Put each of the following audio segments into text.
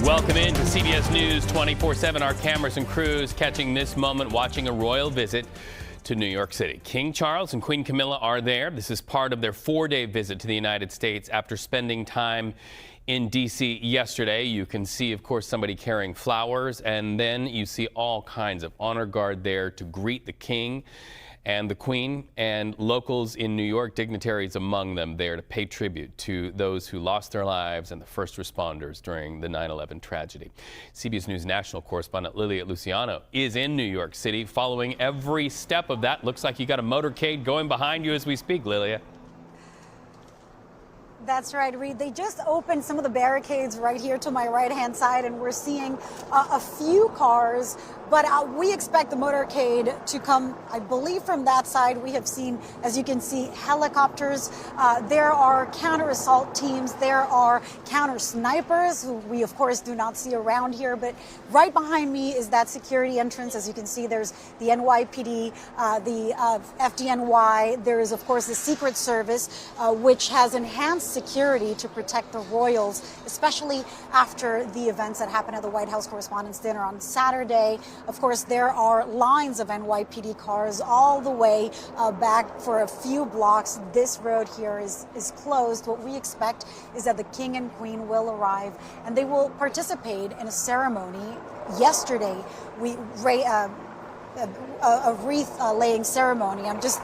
Welcome in to CBS News 24/7. Our cameras and crews catching this moment, watching a royal visit to New York City. King Charles and Queen Camilla are there. This is part of their 4-day visit to the United States after spending time in D.C. yesterday. You can see, of course, somebody carrying flowers, and then you see all kinds of honor guard there to greet the king and the Queen, and locals in New York, dignitaries among them, there to pay tribute to those who lost their lives and the first responders during the 9/11 tragedy. CBS News national correspondent Lilia Luciano is in New York City following every step of that. Looks like you got a motorcade going behind you as we speak, Lilia. That's right, Reed. They just opened some of the barricades right here to my right-hand side, and we're seeing a few cars, but we expect the motorcade to come, I believe, from that side. We have seen, as you can see, helicopters. There are counter-assault teams. There are counter-snipers, who we, of course, do not see around here. But right behind me is that security entrance. As you can see, there's the NYPD, the FDNY. There is, of course, the Secret Service, which has enhanced security to protect the royals, especially after the events that happened at the White House Correspondents' Dinner on Saturday. Of course, there are lines of NYPD cars all the way back for a few blocks. This road here is closed. What we expect is that the king and queen will arrive, and they will participate in a ceremony. Yesterday, a wreath laying ceremony. I'm just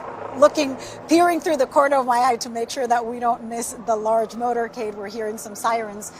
peering through the corner of my eye to make sure that we don't miss the large motorcade. We're hearing some sirens.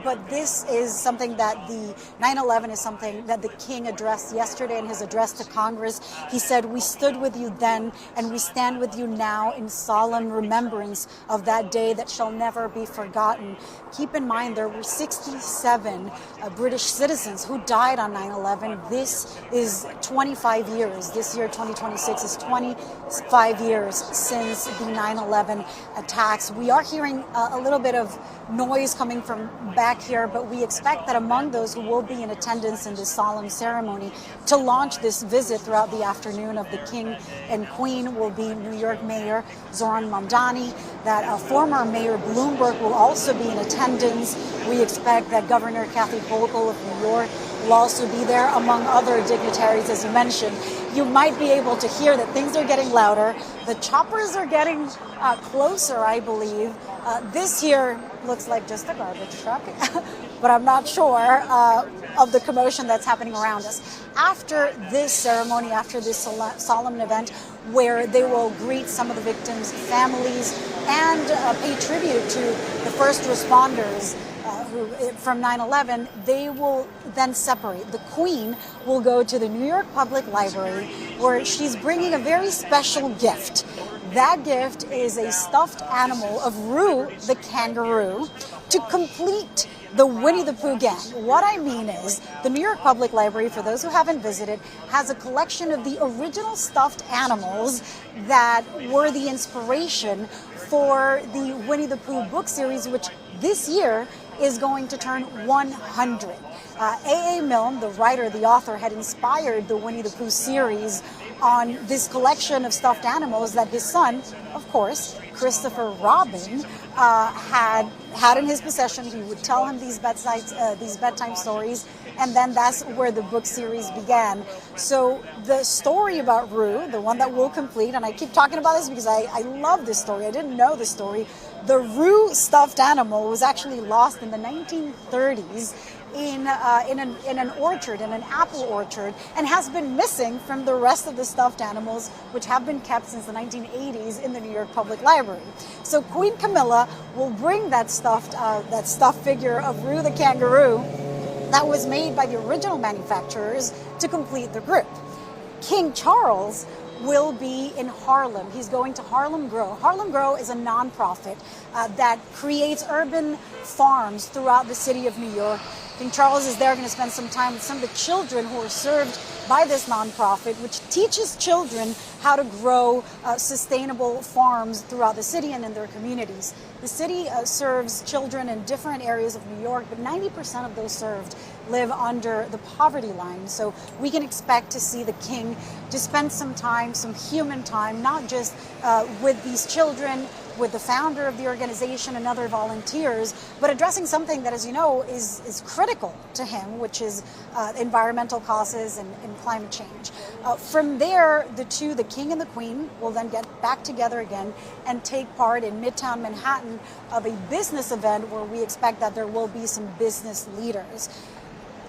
But this is something that the 9/11 is something that the king addressed yesterday in his address to Congress. He said, "We stood with you then, and we stand with you now in solemn remembrance of that day that shall never be forgotten." Keep in mind, there were 67 British citizens who died on 9/11. This is 25 years. This year, 2026, is 25 years since the 9/11 attacks. We are hearing a little bit of noise coming from back here, but we expect that among those who will be in attendance in this solemn ceremony to launch this visit throughout the afternoon of the king and queen will be New York Mayor Zohran Mamdani, that former Mayor Bloomberg will also be in attendance. We expect that Governor Kathy Hochul of New York will also be there, among other dignitaries, as you mentioned. You might be able to hear that things are getting louder. The choppers are getting closer, I believe. This here looks like just a garbage truck, but I'm not sure of the commotion that's happening around us. After this ceremony, after this solemn event, where they will greet some of the victims' families and pay tribute to the first responders from 9/11, they will then separate. The Queen will go to the New York Public Library, where she's bringing a very special gift. That gift is a stuffed animal of Roo the kangaroo to complete the Winnie the Pooh gang. What I mean is, the New York Public Library, for those who haven't visited, has a collection of the original stuffed animals that were the inspiration for the Winnie the Pooh book series, which this year is going to turn 100. A.A. Milne, the writer, the author, had inspired the Winnie the Pooh series on this collection of stuffed animals that his son, of course, Christopher Robin, had in his possession. He would tell him these bedtime stories, and then that's where the book series began. So the story about Roo, the one that we'll complete, and I keep talking about this because I love this story. I didn't know this story. The Roo stuffed animal was actually lost in the 1930s in an orchard, in an apple orchard, and has been missing from the rest of the stuffed animals, which have been kept since the 1980s in the New York Public Library. So Queen Camilla will bring that stuffed figure of Roo the kangaroo that was made by the original manufacturers to complete the group. King Charles will be in Harlem. He's going to Harlem Grow. Harlem Grow is a nonprofit that creates urban farms throughout the city of New York. King Charles is there going to spend some time with some of the children who are served by this nonprofit, which teaches children how to grow sustainable farms throughout the city and in their communities. The city serves children in different areas of New York, but 90% of those served live under the poverty line. So we can expect to see the king to spend some time, some human time, not just with these children, with the founder of the organization and other volunteers, but addressing something that, as you know, is critical to him, which is environmental causes and climate change. From there, the King and the Queen, will then get back together again and take part in Midtown Manhattan of a business event where we expect that there will be some business leaders.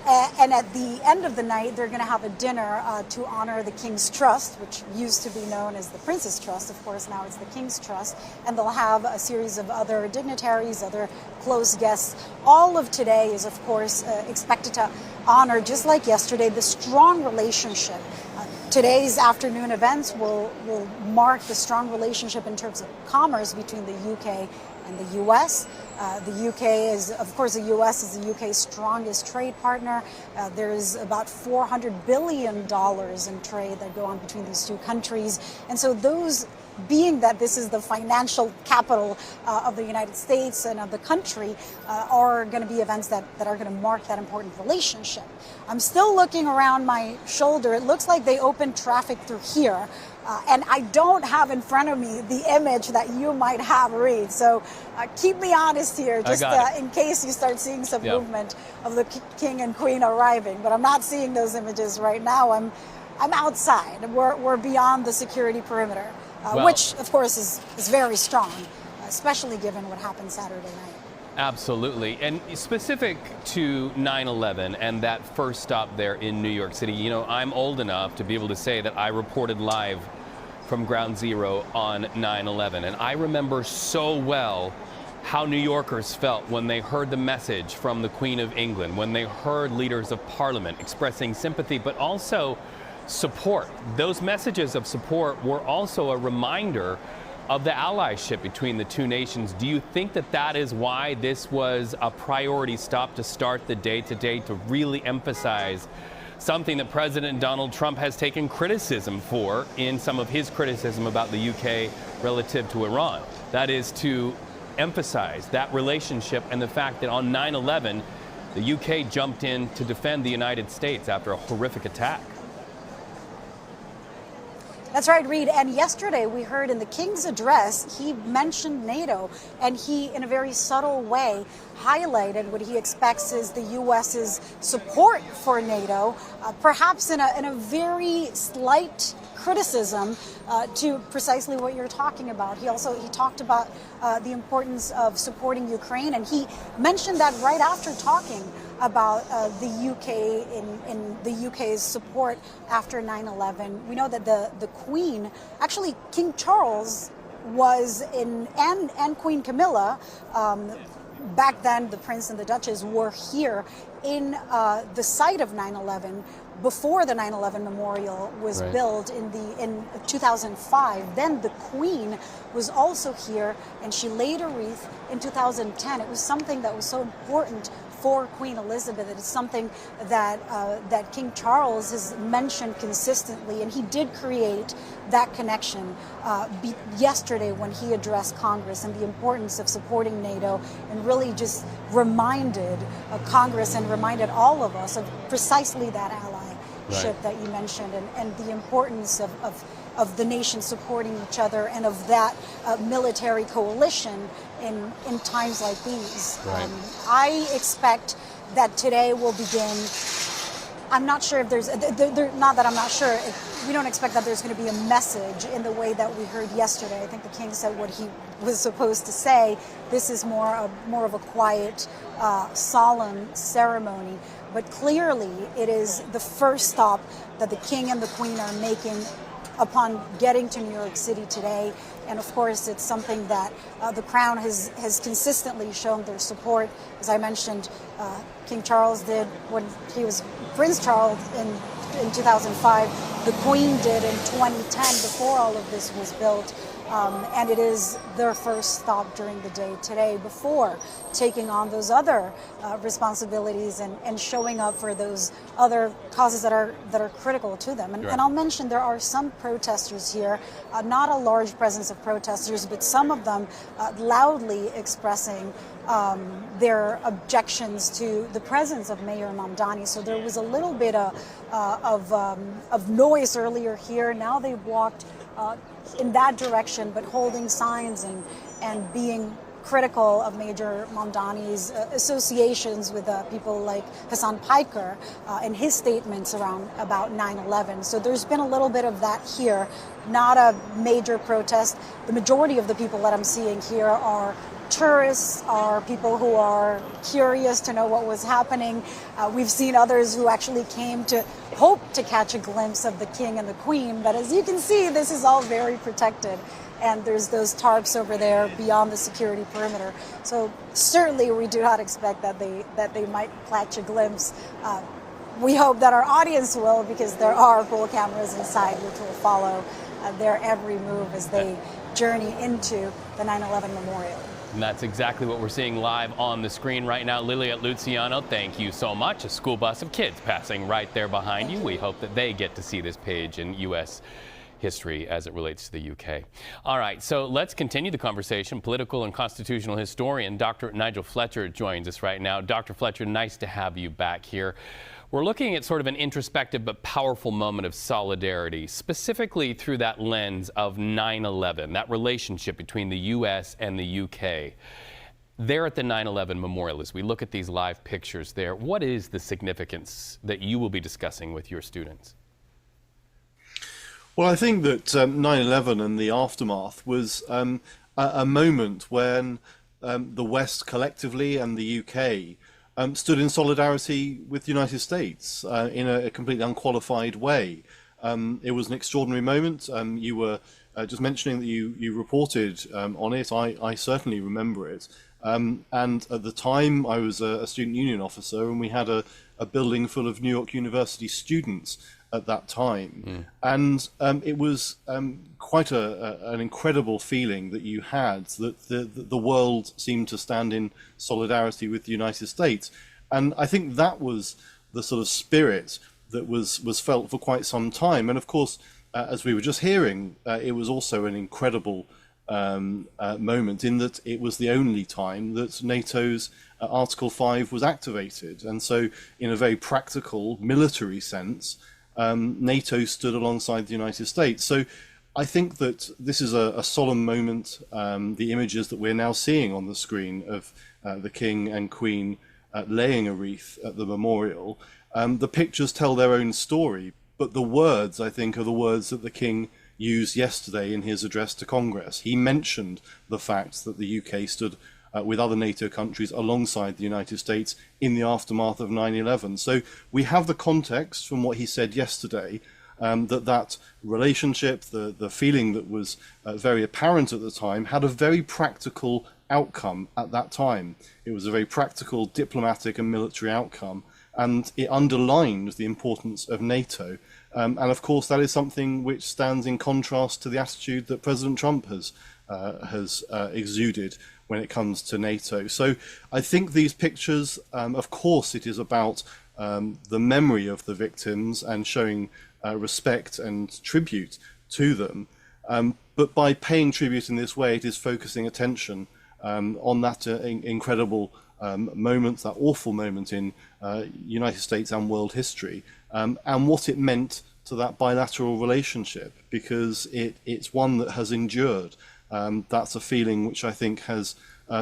And at the end of the night, they're going to have a dinner to honor the King's Trust, which used to be known as the Prince's Trust. Of course, now it's the King's Trust. And they'll have a series of other dignitaries, other close guests. All of today is, of course, expected to honor, just like yesterday, the strong relationship. Today's afternoon events will mark the strong relationship in terms of commerce between the UK and the U.S. The UK is, of course, the U.S. is the UK's strongest trade partner. There is about $400 billion in trade that go on between these two countries. And so those, being that this is the financial capital of the United States and of the country, are going to be events that are going to mark that important relationship. I'm still looking around my shoulder. It looks like they opened traffic through here. And I don't have in front of me the image that you might have, Reed. So keep me honest here, just in case you start seeing some movement of the King and Queen arriving. But I'm not seeing those images right now. I'm outside. We're beyond the security perimeter, which, of course, is very strong, especially given what happened Saturday night. Absolutely. And specific to 9/11 and that first stop there in New York City, you know, I'm old enough to be able to say that I reported live from Ground Zero on 9/11. And I remember so well how New Yorkers felt when they heard the message from the Queen of England, when they heard leaders of Parliament expressing sympathy, but also support. Those messages of support were also a reminder of the allyship between the two nations. Do you think that that is why this was a priority stop to start the day today, to really emphasize something that President Donald Trump has taken criticism for in some of his criticism about the UK relative to Iran? That is to emphasize that relationship and the fact that on 9/11, the UK jumped in to defend the United States after a horrific attack. That's right, Reed. And yesterday we heard in the King's address, he mentioned NATO, and he, in a very subtle way, highlighted what he expects is the U.S.'s support for NATO, perhaps in a very slight criticism to precisely what you're talking about. He talked about the importance of supporting Ukraine, and he mentioned that right after talking about the UK in the UK's support after 9/11. We know that the Queen, actually King Charles was and Queen Camilla, back then the Prince and the Duchess were here in the site of 9/11 before the 9/11 memorial was built in 2005. Then the Queen was also here, and she laid a wreath in 2010. It was something that was so important for Queen Elizabeth. It is something that that King Charles has mentioned consistently, and he did create that connection yesterday when he addressed Congress, and the importance of supporting NATO, and really just reminded Congress and reminded all of us of precisely that allyship that you mentioned, and the importance of the nation supporting each other and of that military coalition in times like these. I expect that today will begin. I'm not sure if there's, not that I'm not sure, we don't expect that there's going to be a message in the way that we heard yesterday. I think the King said what he was supposed to say. This is more of a quiet, solemn ceremony. But clearly it is the first stop that the King and the Queen are making upon getting to New York City today. And of course, it's something that the Crown has consistently shown their support. As I mentioned, King Charles did when he was Prince Charles in 2005. The Queen did in 2010 before all of this was built. And it is their first stop during the day today before taking on those other responsibilities and showing up for those other causes that are critical to them. And I'll mention there are some protesters here, not a large presence of protesters, but some of them loudly expressing their objections to the presence of Mayor Mamdani. So there was a little bit of noise earlier here. Now they've walked in that direction, but holding signs and being critical of Major Mamdani's associations with people like Hassan Piker and his statements about 9/11. So there's been a little bit of that here, not a major protest. The majority of the people that I'm seeing here are tourists, are people who are curious to know what was happening. We've seen others who actually came to hope to catch a glimpse of the king and the queen, but as you can see, this is all very protected. And there's those tarps over there beyond the security perimeter. So certainly we do not expect that they might catch a glimpse. We hope that our audience will, because there are pool cameras inside which will follow their every move as they journey into the 9/11 memorial. And that's exactly what we're seeing live on the screen right now. Lilia, Luciano, thank you so much. A school bus of kids passing right there behind you. We hope that they get to see this page in U.S. history as it relates to the UK. All right, so let's continue the conversation. Political and constitutional historian Dr. Nigel Fletcher joins us right now. Dr. Fletcher, nice to have you back here. We're looking at sort of an introspective but powerful moment of solidarity, specifically through that lens of 9/11, that relationship between the U.S. and the UK. There at the 9/11 memorial, as we look at these live pictures there, what is the significance that you will be discussing with your students? Well, I think that 9/11 and the aftermath was a moment when the West collectively and the UK stood in solidarity with the United States in a completely unqualified way. It was an extraordinary moment. You were just mentioning that you reported on it. I certainly remember it. And at the time, I was a student union officer, and we had a building full of New York University students at that time. And it was quite an incredible feeling that you had, that the world seemed to stand in solidarity with the United States. And I think that was the sort of spirit that was felt for quite some time. And of course, as we were just hearing, it was also an incredible moment in that it was the only time that NATO's Article 5 was activated. And so in a very practical military sense, NATO stood alongside the United States. So I think that this is a solemn moment. The images that we're now seeing on the screen of the King and Queen laying a wreath at the memorial, the pictures tell their own story, but the words, I think, are the words that the King used yesterday in his address to Congress. He mentioned the fact that the UK stood with other NATO countries alongside the United States in the aftermath of 9/11. So we have the context from what he said yesterday, that relationship, the feeling that was very apparent at the time, had a very practical outcome at that time. It was a very practical diplomatic and military outcome, and it underlined the importance of NATO. And of course, that is something which stands in contrast to the attitude that President Trump has exuded when it comes to NATO. So I think these pictures, of course, it is about the memory of the victims and showing respect and tribute to them. But by paying tribute in this way, it is focusing attention on that incredible moment, that awful moment in United States and world history, and what it meant to that bilateral relationship, because it's one that has endured. That's a feeling which I think has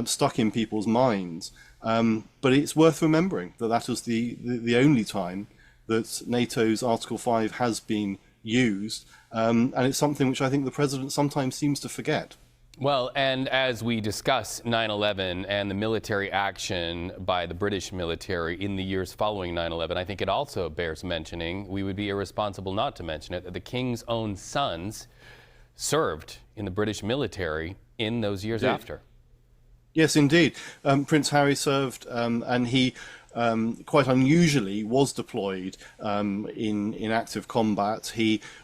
stuck in people's minds. But it's worth remembering that that was the only time that NATO's Article 5 has been used. And it's something which I think the president sometimes seems to forget. Well, and as we discuss 9/11 and the military action by the British military in the years following 9/11, I think it also bears mentioning, we would be irresponsible not to mention it, that the King's own sons served in the British military in those years after. Yes, indeed. Prince Harry served, and he quite unusually was deployed in active combat.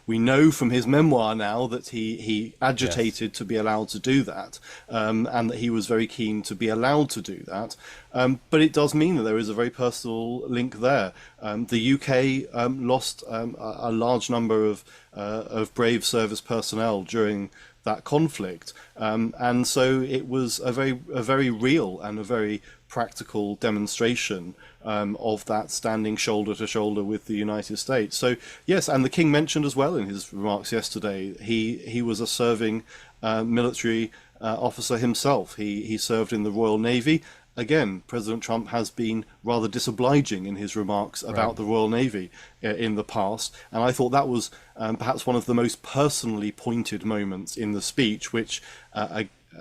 We know from his memoir now that he agitated to be allowed to do that, and that he was very keen to be allowed to do that. But it does mean that there is a very personal link there. The UK lost a large number of brave service personnel during that conflict, and so it was a very real and a very practical demonstration of that standing shoulder to shoulder with the United States. So yes, and the King mentioned as well in his remarks yesterday, he was a serving military officer himself. He served in the Royal Navy. Again, President Trump has been rather disobliging in his remarks about the Royal Navy in the past, and I thought that was perhaps one of the most personally pointed moments in the speech, which,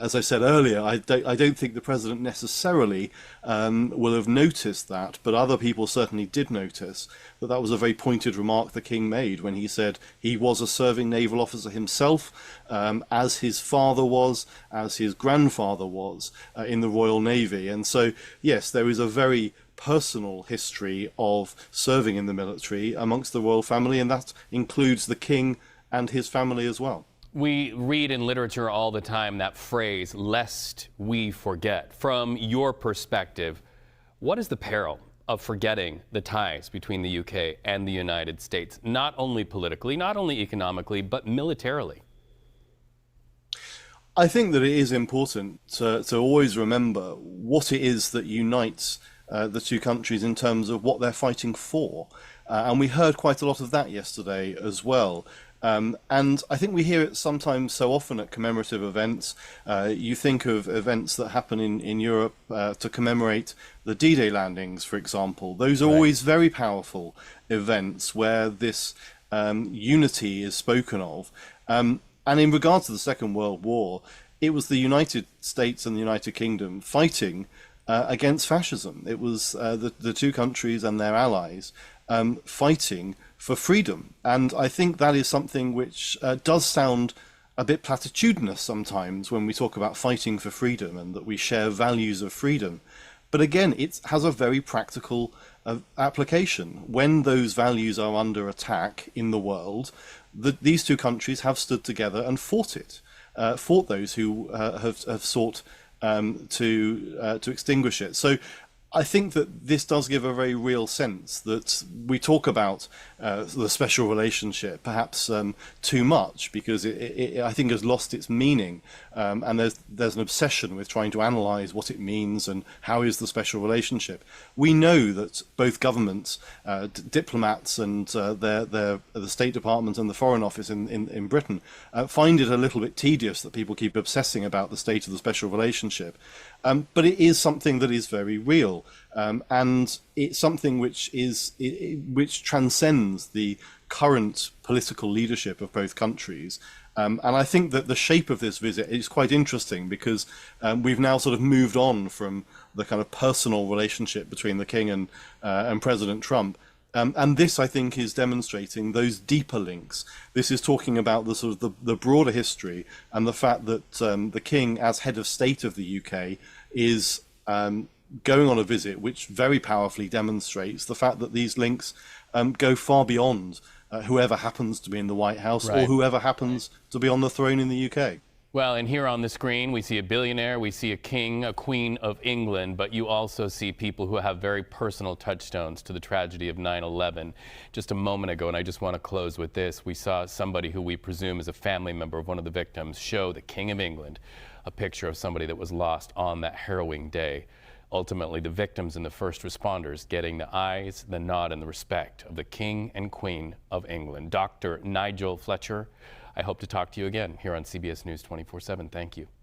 as I said earlier, I don't think the president necessarily will have noticed that, but other people certainly did notice that was a very pointed remark the King made when he said he was a serving naval officer himself, as his father was, as his grandfather was in the Royal Navy. And so, yes, there is a very personal history of serving in the military amongst the royal family, and that includes the King and his family as well. We read in literature all the time that phrase, lest we forget. From your perspective, what is the peril of forgetting the ties between the UK and the United States, not only politically, not only economically, but militarily? I think that it is important to always remember what it is that unites the two countries in terms of what they're fighting for. And we heard quite a lot of that yesterday as well. And I think we hear it sometimes so often at commemorative events. You think of events that happen in Europe to commemorate the D-Day landings, for example. Those are always very powerful events where this unity is spoken of. And in regard to the Second World War, it was the United States and the United Kingdom fighting against fascism. It was the two countries and their allies fighting for freedom. And I think that is something which does sound a bit platitudinous sometimes when we talk about fighting for freedom and that we share values of freedom. But again, it has a very practical application. When those values are under attack in the world, these two countries have stood together and fought it, fought those who have sought to extinguish it. So I think that this does give a very real sense that we talk about the special relationship perhaps too much, because it I think has lost its meaning, and there's an obsession with trying to analyse what it means and how is the special relationship. We know that both governments, diplomats and the State Department and the Foreign Office in Britain find it a little bit tedious that people keep obsessing about the state of the special relationship. But it is something that is very real, and it's something which transcends the current political leadership of both countries. And I think that the shape of this visit is quite interesting because we've now sort of moved on from the kind of personal relationship between the King and President Trump. And this, I think, is demonstrating those deeper links. This is talking about the sort of the broader history and the fact that the King, as head of state of the UK, is going on a visit which very powerfully demonstrates the fact that these links go far beyond whoever happens to be in the White House or whoever happens to be on the throne in the UK. Well, and here on the screen, we see a billionaire, we see a king, a queen of England, but you also see people who have very personal touchstones to the tragedy of 9/11. Just a moment ago, and I just want to close with this, we saw somebody who we presume is a family member of one of the victims show the King of England a picture of somebody that was lost on that harrowing day. Ultimately, the victims and the first responders getting the eyes, the nod, and the respect of the King and Queen of England. Dr. Nigel Fletcher, I hope to talk to you again here on CBS News 24/7. Thank you.